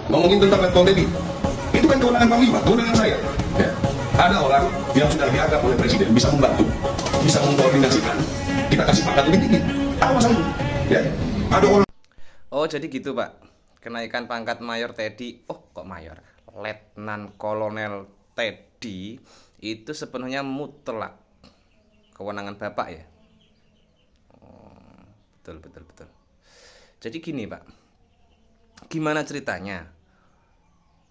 ngomongin tentang Letkol Teddy. Itu kan kewenangan Panglima, kewenangan saya. Ya. Ada orang yang sudah dianggap oleh Presiden bisa membantu, bisa mengkoordinasikan. Kita kasih pangkat lebih tinggi. Apa masalahnya? Ya. Ada orang. Oh, jadi gitu, Pak. Kenaikan pangkat Mayor Teddy, oh kok Mayor? Letnan Kolonel Teddy itu sepenuhnya mutlak kewenangan Bapak ya. Oh, betul betul betul. Jadi gini, Pak. Gimana ceritanya?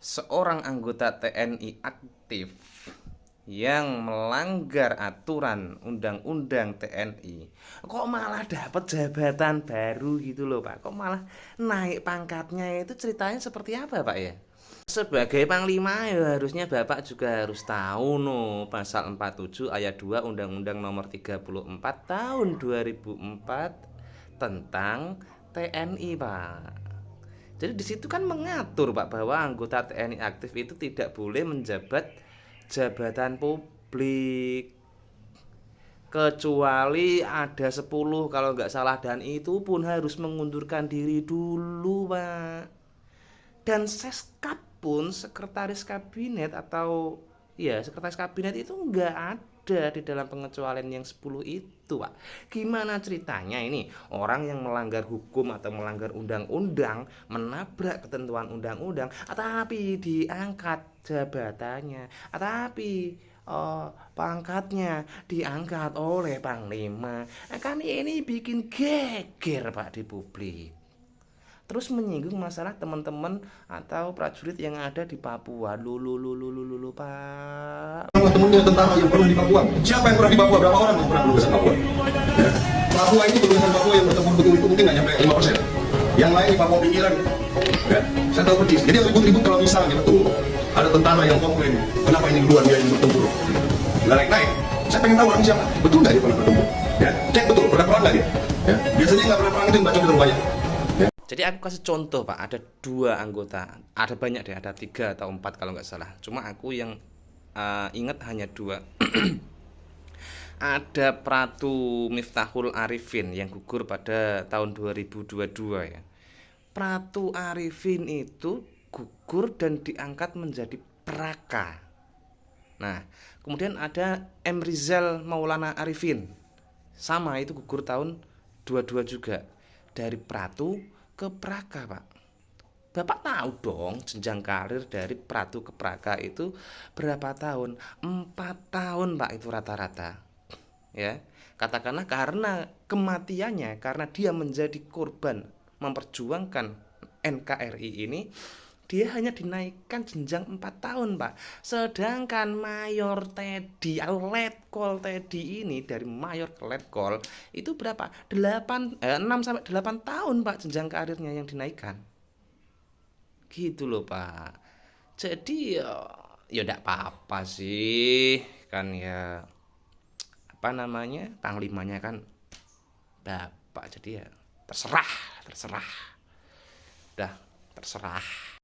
Seorang anggota TNI aktif yang melanggar aturan undang-undang TNI kok malah dapat jabatan baru gitu loh Pak, kok malah naik pangkatnya, itu ceritanya seperti apa Pak ya? Sebagai Panglima ya harusnya Bapak juga harus tahu no pasal 47 ayat 2 Undang-Undang Nomor 34 Tahun 2004 tentang TNI Pak. Jadi di situ kan mengatur Pak bahwa anggota TNI aktif itu tidak boleh menjabat jabatan publik kecuali ada 10 kalau nggak salah, dan itu pun harus mengundurkan diri dulu Pak. Dan Seskap pun sekretaris kabinet atau ya sekretaris kabinet itu nggak ada di dalam pengecualian yang 10 itu Pak. Gimana ceritanya ini orang yang melanggar hukum atau melanggar undang-undang, menabrak ketentuan undang-undang, tapi diangkat jabatannya, tapi pangkatnya diangkat oleh Panglima. Kan ini bikin geger Pak di publik. Terus menyinggung masalah teman-teman atau prajurit yang ada di Papua. Lulu Pak. Temennya tentara yang pernah di Papua. Siapa yang pernah di Papua? Berapa orang yang pernah berurusan Papua? Ya. Papua ini berurusan Papua yang bertempur betul itu mungkin nggak nyampe 5%. Yang lain di Papua pinggiran. Ya. Saya tahu persis. Jadi ribut-ribut kalau misalnya betul ada tentara yang komplain, kenapa ini duluan dia yang bertempur? Naik. Saya pengen tahu orang siapa. Betul nggak dia pernah bertempur? Ya. Cek betul. Pernah perang nggak dia? Ya. Biasanya nggak pernah perang itu yang baca terlalu banyak. Jadi aku kasih contoh Pak, ada 2 anggota, ada banyak deh, ada 3 atau 4 kalau nggak salah. Cuma aku yang ingat hanya 2. Ada Pratu Miftahul Arifin yang gugur pada tahun 2022 ya. Pratu Arifin itu gugur dan diangkat menjadi Praka. Nah, kemudian ada M. Rizal Maulana Arifin. Sama itu gugur tahun 22 juga. Dari Pratu ke Praka Pak. Bapak tahu dong jenjang karir dari Pratu ke Praka itu berapa tahun? 4 tahun Pak itu rata-rata. Ya. Katakanlah karena kematiannya, karena dia menjadi korban memperjuangkan NKRI ini, dia hanya dinaikkan jenjang 4 tahun Pak. Sedangkan Mayor Teddy atau Letkol Teddy ini dari Mayor ke Letkol itu berapa? 6 sampai 8 tahun Pak jenjang karirnya yang dinaikkan. Gitu loh Pak. Jadi ya enggak apa-apa sih. Kan ya apa namanya? Panglimanya kan Bapak, jadi ya terserah. Dah, terserah.